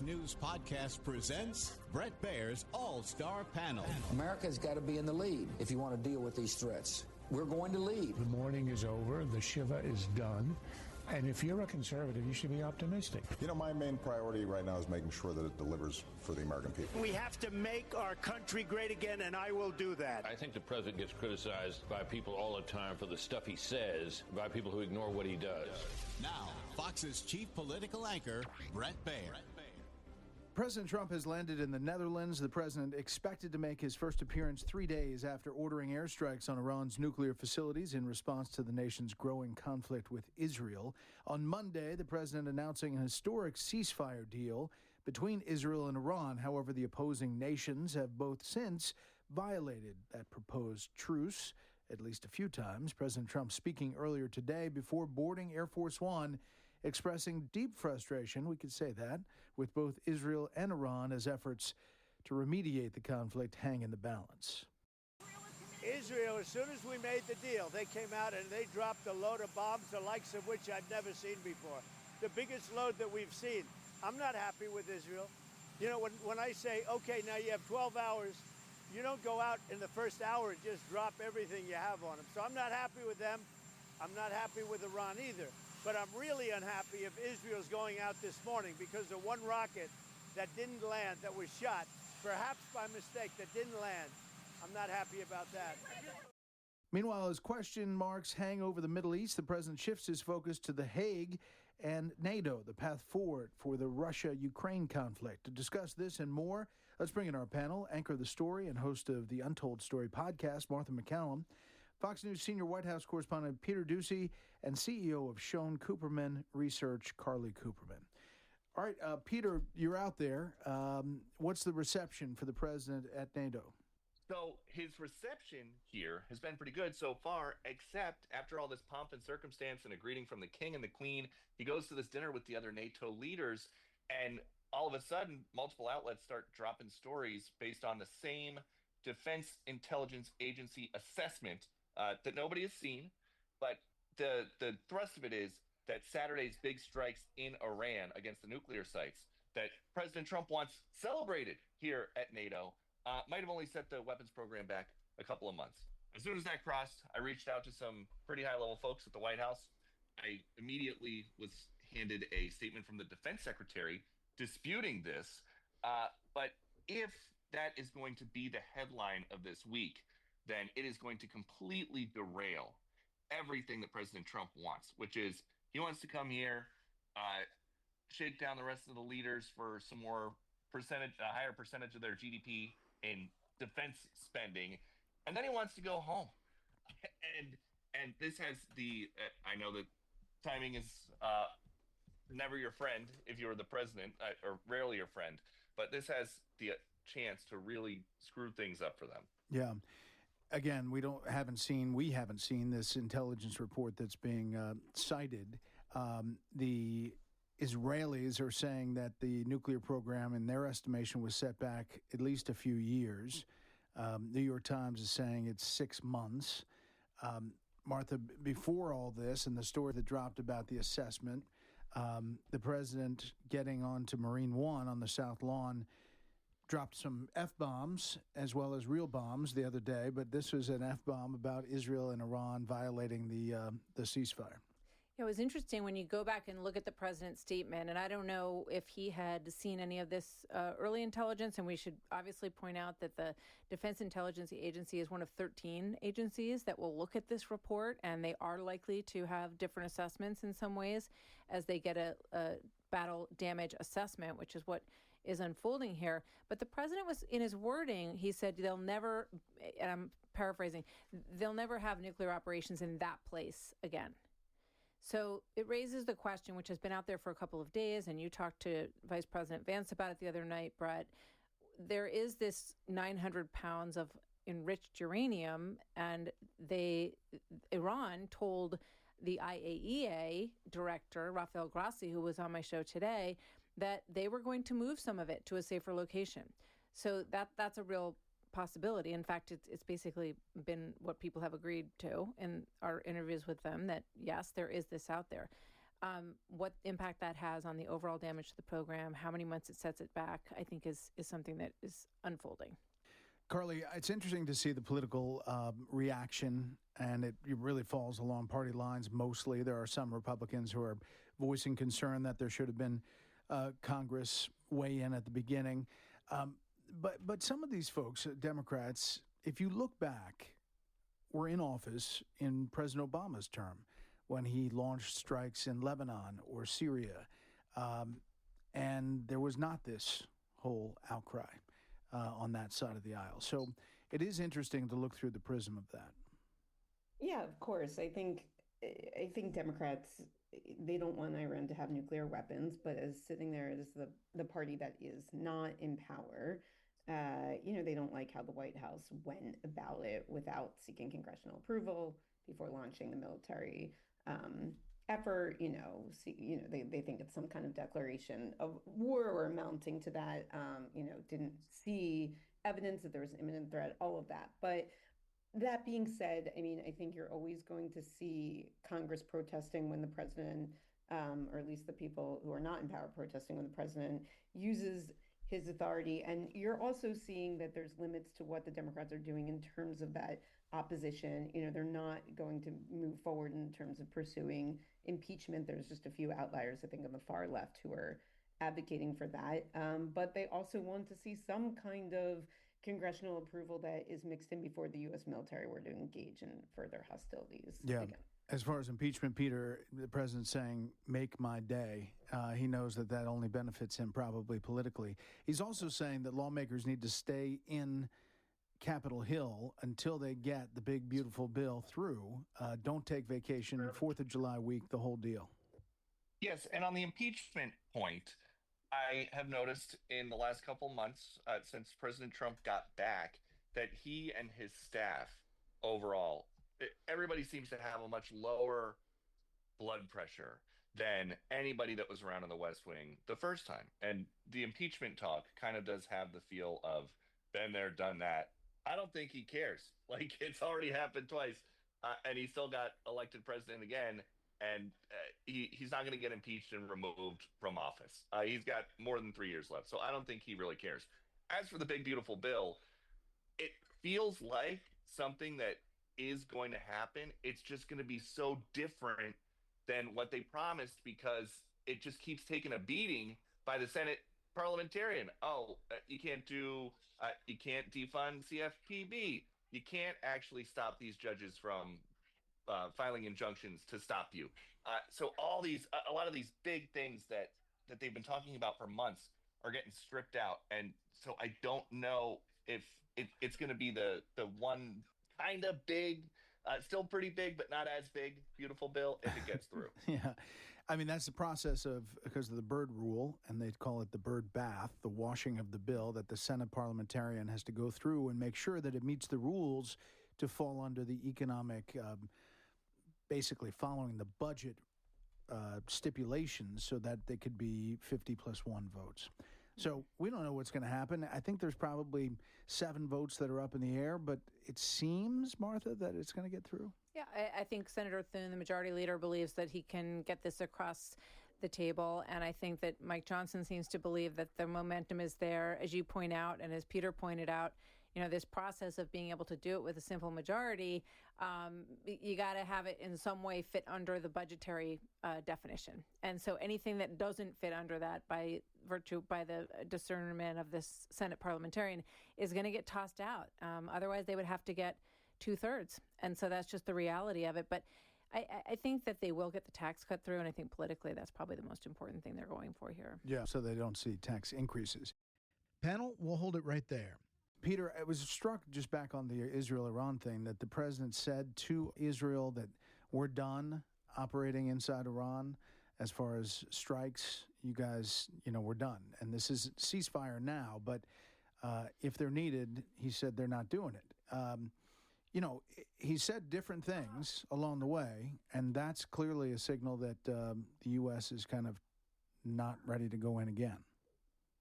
Fox News Podcast presents Brett Baer's All-Star Panel. America's got to be in the lead if you want to deal with these threats. We're going to lead. The mourning is over. The Shiva is done. And if you're a conservative, you should be optimistic. You know, my main priority right now is making sure that it delivers for the American people. We have to make our country great again, and I will do that. I think the president gets criticized by people all the time for the stuff he says, by people who ignore what he does. Now, Fox's chief political anchor, Brett Baer. President Trump has landed in the Netherlands. The president expected to make his first appearance 3 days after ordering airstrikes on Iran's nuclear facilities in response to the nation's growing conflict with Israel. On Monday, the president announcing a historic ceasefire deal between Israel and Iran. However, the opposing nations have both since violated that proposed truce at least a few times. President Trump speaking earlier today before boarding Air Force One, expressing deep frustration, we could say that, with both Israel and Iran as efforts to remediate the conflict hang in the balance. Israel, as soon as we made the deal, they came out and they dropped a load of bombs, the likes of which I've never seen before. The biggest load that we've seen. I'm not happy with Israel. You know, when I say, okay, now you have 12 hours, you don't go out in the first hour and just drop everything you have on them. So I'm not happy with them. I'm not happy with Iran either. But I'm really unhappy if Israel's going out this morning because of one rocket that didn't land, that was shot, perhaps by mistake, that didn't land. I'm not happy about that. Meanwhile, as question marks hang over the Middle East, the president shifts his focus to The Hague and NATO, the path forward for the Russia-Ukraine conflict. To discuss this and more, let's bring in our panel, anchor of the story and host of the Untold Story podcast, Martha MacCallum, Fox News senior White House correspondent Peter Doocy, and CEO of Schoen Cooperman Research, Carly Cooperman. All right, Peter, you're out there. What's the reception for the president at NATO? So his reception here has been pretty good so far, except after all this pomp and circumstance and a greeting from the king and the queen, he goes to this dinner with the other NATO leaders, and all of a sudden, multiple outlets start dropping stories based on the same Defense Intelligence Agency assessment that nobody has seen. But the thrust of it is that Saturday's big strikes in Iran against the nuclear sites that President Trump wants celebrated here at NATO might have only set the weapons program back a couple of months. As soon as that crossed, I reached out to some pretty high-level folks at the White House. I immediately was handed a statement from the defense secretary disputing this. But if that is going to be the headline of this week, then it is going to completely derail everything that President Trump wants, which is he wants to come here, shake down the rest of the leaders for some more percentage, a higher percentage of their GDP in defense spending, and then he wants to go home. And this has the I know that timing is never your friend if you're the president, or rarely your friend, but this has the chance to really screw things up for them. Yeah. Again, we haven't seen this intelligence report that's being cited. The Israelis are saying that the nuclear program, in their estimation, was set back at least a few years. New York Times is saying it's 6 months. Martha, before all this and the story that dropped about the assessment, the president getting onto Marine One on the South Lawn dropped some F-bombs as well as real bombs the other day, but this was an F-bomb about Israel and Iran violating the ceasefire. It was interesting when you go back and look at the president's statement, and I don't know if he had seen any of this early intelligence, and we should obviously point out that the Defense Intelligence Agency is one of 13 agencies that will look at this report, and they are likely to have different assessments in some ways as they get a battle damage assessment, which is what is unfolding here. But the president was, in his wording, he said they'll never, and I'm paraphrasing, they'll never have nuclear operations in that place again. So it raises the question, which has been out there for a couple of days, and you talked to Vice President Vance about it the other night, Brett. There is this 900 pounds of enriched uranium, and Iran told the IAEA director, Rafael Grossi, who was on my show today, that they were going to move some of it to a safer location. So that's a real possibility. In fact, it's basically been what people have agreed to in our interviews with them, that yes, there is this out there. What impact that has on the overall damage to the program, how many months it sets it back, I think is something that is unfolding. Carly, it's interesting to see the political reaction, and it really falls along party lines mostly. There are some Republicans who are voicing concern that there should have been Congress weigh in at the beginning. But some of these folks, Democrats, if you look back, were in office in President Obama's term when he launched strikes in Lebanon or Syria. And there was not this whole outcry on that side of the aisle. So it is interesting to look through the prism of that. Yeah, of course. I think Democrats, they don't want Iran to have nuclear weapons, but as sitting there as the party that is not in power, they don't like how the White House went about it without seeking congressional approval before launching the military effort. They think it's some kind of declaration of war or amounting to that. Didn't see evidence that there was an imminent threat, all of that. But that being said, I think you're always going to see Congress protesting when the president, or at least the people who are not in power protesting when the president uses his authority. And you're also seeing that there's limits to what the Democrats are doing in terms of that opposition. They're not going to move forward in terms of pursuing impeachment. There's just a few outliers, I think, on the far left who are advocating for that. But they also want to see some kind of congressional approval that is mixed in before the U.S. military were to engage in further hostilities. Yeah. Again. As far as impeachment, Peter, the president's saying, make my day. He knows that only benefits him probably politically. He's also saying that lawmakers need to stay in Capitol Hill until they get the big, beautiful bill through. Don't take vacation, 4th of July week, the whole deal. Yes, and on the impeachment point, I have noticed in the last couple months, since President Trump got back, that he and his staff overall, everybody seems to have a much lower blood pressure than anybody that was around in the West Wing the first time. And the impeachment talk kind of does have the feel of been there, done that. I don't think he cares. Like, it's already happened twice, and he still got elected president again. And he's not going to get impeached and removed from office. He's got more than 3 years left. So I don't think he really cares. As for the big, beautiful bill, it feels like something that is going to happen. It's just going to be so different than what they promised because it just keeps taking a beating by the Senate parliamentarian. You can't defund CFPB. You can't actually stop these judges from filing injunctions to stop you. So a lot of these big things that they've been talking about for months are getting stripped out. And so I don't know if it's going to be the one kind of big, still pretty big, but not as big, beautiful bill if it gets through. Yeah. That's the process because of the Byrd rule, and they call it the Byrd bath, the washing of the bill that the Senate parliamentarian has to go through and make sure that it meets the rules to fall under the economic, basically following the budget stipulations so that they could be 50+1 votes. So we don't know what's going to happen. I think there's probably 7 votes that are up in the air, but it seems, Martha, that it's going to get through. Yeah, I think Senator Thune, the majority leader, believes that he can get this across the table. And I think that Mike Johnson seems to believe that the momentum is there. As you point out, and as Peter pointed out, this process of being able to do it with a simple majority, you got to have it in some way fit under the budgetary definition. And so anything that doesn't fit under that by the discernment of this Senate parliamentarian is going to get tossed out. Otherwise, they would have to get 2/3. And so that's just the reality of it. But I think that they will get the tax cut through. And I think politically, that's probably the most important thing they're going for here. Yeah, so they don't see tax increases. Panel, we'll hold it right there. Peter, I was struck just back on the Israel-Iran thing that the president said to Israel that we're done operating inside Iran as far as strikes. You guys, we're done. And this is ceasefire now, but if they're needed, he said they're not doing it. He said different things along the way, and that's clearly a signal that the U.S. is kind of not ready to go in again.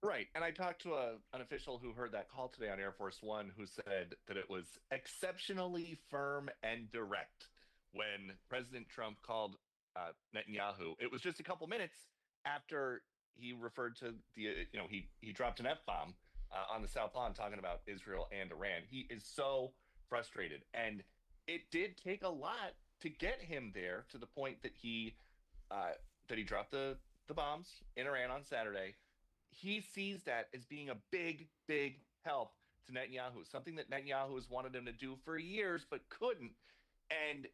Right. And I talked to an official who heard that call today on Air Force One who said that it was exceptionally firm and direct when President Trump called Netanyahu. It was just a couple minutes after he referred to he dropped an F-bomb on the South Lawn talking about Israel and Iran. He is so frustrated. And it did take a lot to get him there to the point that he dropped the bombs in Iran on Saturday. He sees that as being a big, big help to Netanyahu, something that Netanyahu has wanted him to do for years but couldn't. And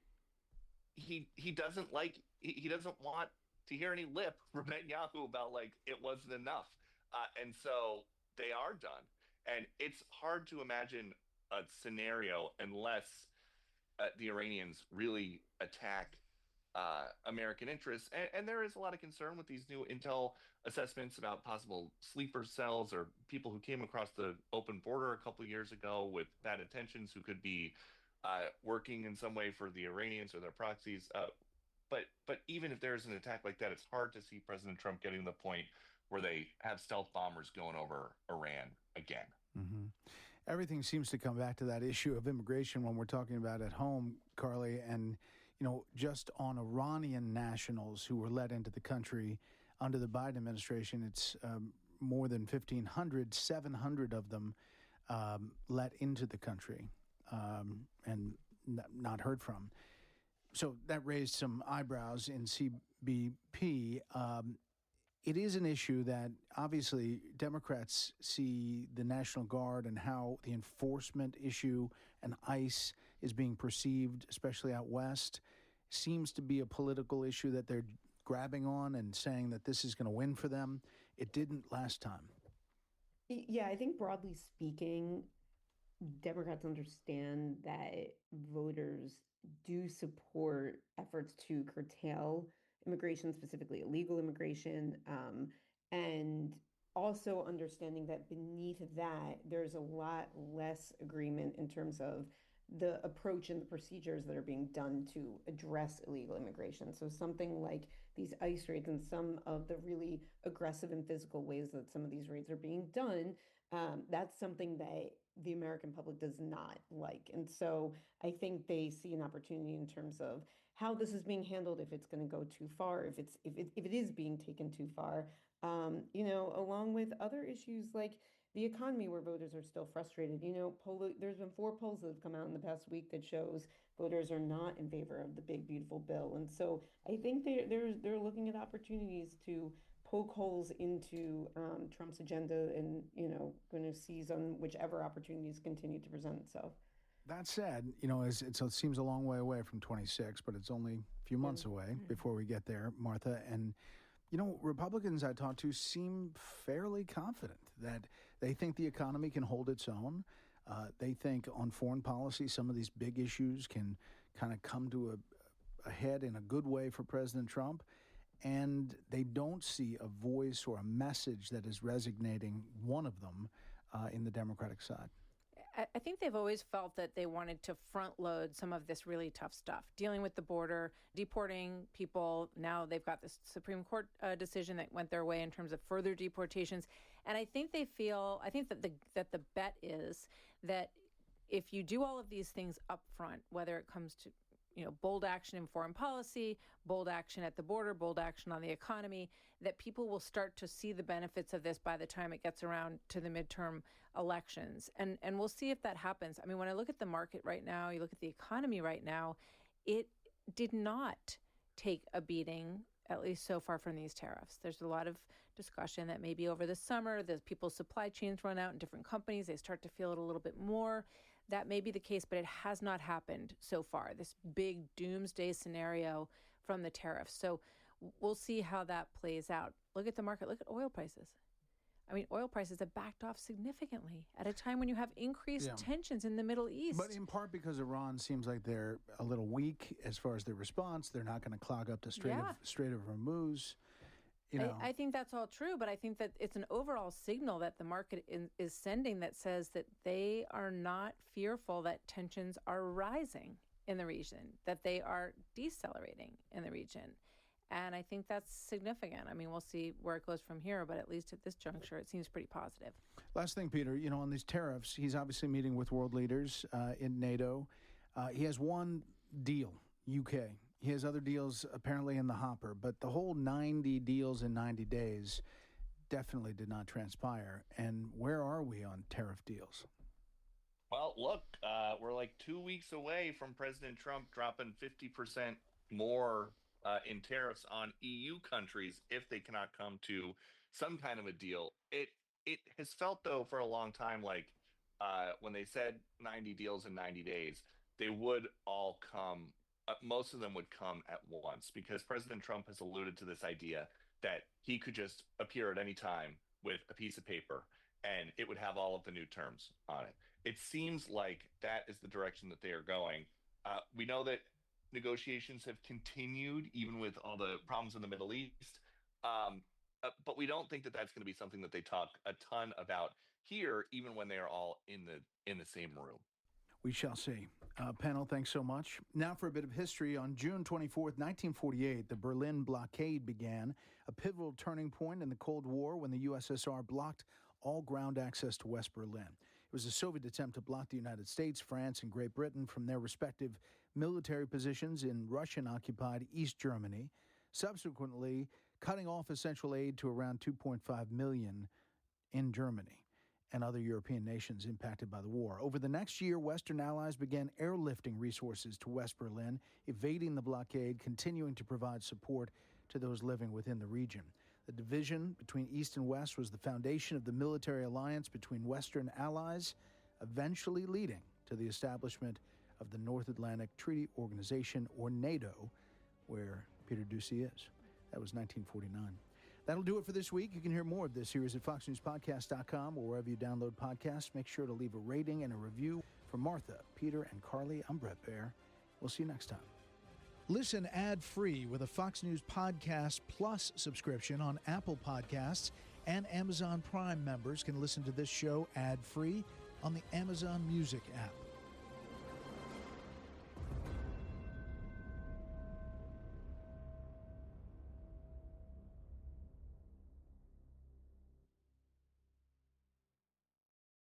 he doesn't want to hear any lip from Netanyahu about it wasn't enough. And so they are done. And it's hard to imagine a scenario unless the Iranians really attack American interests. And there is a lot of concern with these new intel assessments about possible sleeper cells or people who came across the open border a couple of years ago with bad intentions who could be working in some way for the Iranians or their proxies. But even if there's an attack like that, it's hard to see President Trump getting to the point where they have stealth bombers going over Iran again. Mm-hmm. Everything seems to come back to that issue of immigration when we're talking about at home, Carly, and just on Iranian nationals who were let into the country under the Biden administration, it's more than 1,500, 700 of them let into the country and not heard from. So that raised some eyebrows in CBP. It is an issue that obviously Democrats see the National Guard and how the enforcement issue and ICE is being perceived, especially out west, seems to be a political issue that they're grabbing on and saying that this is going to win for them. It didn't last time. Yeah, I think broadly speaking, Democrats understand that voters do support efforts to curtail immigration, specifically illegal immigration, and also understanding that beneath that, there's a lot less agreement in terms of the approach and the procedures that are being done to address illegal immigration. So something like these ICE raids and some of the really aggressive and physical ways that some of these raids are being done, that's something that the American public does not like. And so I think they see an opportunity in terms of how this is being handled, if it's going to go too far, if it is being taken too far, along with other issues like the economy where voters are still frustrated. There's been 4 polls that have come out in the past week that shows voters are not in favor of the big, beautiful bill. And so I think they're looking at opportunities to poke holes into Trump's agenda and, going to seize on whichever opportunities continue to present itself. That said, it seems a long way away from 26, but it's only a few months away before we get there, Martha. And, Republicans I talked to seem fairly confident that they think the economy can hold its own. They think on foreign policy, some of these big issues can kind of come to a head in a good way for President Trump. And they don't see a voice or a message that is resonating, one of them, in the Democratic side. I think they've always felt that they wanted to front load some of this really tough stuff, dealing with the border, deporting people. Now they've got this Supreme Court decision that went their way in terms of further deportations. And I think that the bet is that if you do all of these things up front, whether it comes to bold action in foreign policy, bold action at the border, bold action on the economy, that people will start to see the benefits of this by the time it gets around to the midterm elections. And we'll see if that happens. I mean, when I look at the market right now, you look at the economy right now, it did not take a beating, at least so far, from these tariffs. There's a lot of discussion that maybe over the summer, the people's supply chains run out in different companies. They start to feel it a little bit more. That may be the case, but it has not happened so far, this big doomsday scenario from the tariffs. So we'll see how that plays out. Look at the market. Look at oil prices. I mean, oil prices have backed off significantly at a time when you have increased tensions in the Middle East. But in part because Iran seems like they're a little weak as far as their response. They're not going to clog up the Strait of Hormuz. I think that's all true, but I think that it's an overall signal that the market is sending that says that they are not fearful that tensions are rising in the region, that they are decelerating in the region. And I think that's significant. I mean, we'll see where it goes from here, but at least at this juncture, it seems pretty positive. Last thing, Peter, on these tariffs, he's obviously meeting with world leaders in NATO. He has one deal, UK. He has other deals apparently in the hopper, but the whole 90 deals in 90 days definitely did not transpire. And where are we on tariff deals? Well, look, we're like 2 weeks away from President Trump dropping 50% more in tariffs on EU countries if they cannot come to some kind of a deal. It has felt, though, for a long time like when they said 90 deals in 90 days, they would all come. Most of them would come at once because President Trump has alluded to this idea that he could just appear at any time with a piece of paper and it would have all of the new terms on it. It seems like that is the direction that they are going. We know that negotiations have continued even with all the problems in the Middle East. But we don't think that that's going to be something that they talk a ton about here, even when they are all in the same room. We shall see. Panel, thanks so much. Now for a bit of history. On June 24th, 1948, the Berlin blockade began, a pivotal turning point in the Cold War when the USSR blocked all ground access to West Berlin. It was a Soviet attempt to block the United States, France, and Great Britain from their respective military positions in Russian-occupied East Germany, subsequently cutting off essential aid to around 2.5 million in Germany and other European nations impacted by the war. Over the next year, Western allies began airlifting resources to West Berlin, evading the blockade, continuing to provide support to those living within the region. The division between East and West was the foundation of the military alliance between Western allies, eventually leading to the establishment of the North Atlantic Treaty Organization, or NATO, where Peter Doocy is. That was 1949. That'll do it for this week. You can hear more of this series at foxnewspodcast.com or wherever you download podcasts. Make sure to leave a rating and a review. For Martha, Peter, and Carly, I'm Brett Baer. We'll see you next time. Listen ad-free with a Fox News Podcast Plus subscription on Apple Podcasts, and Amazon Prime members can listen to this show ad-free on the Amazon Music app.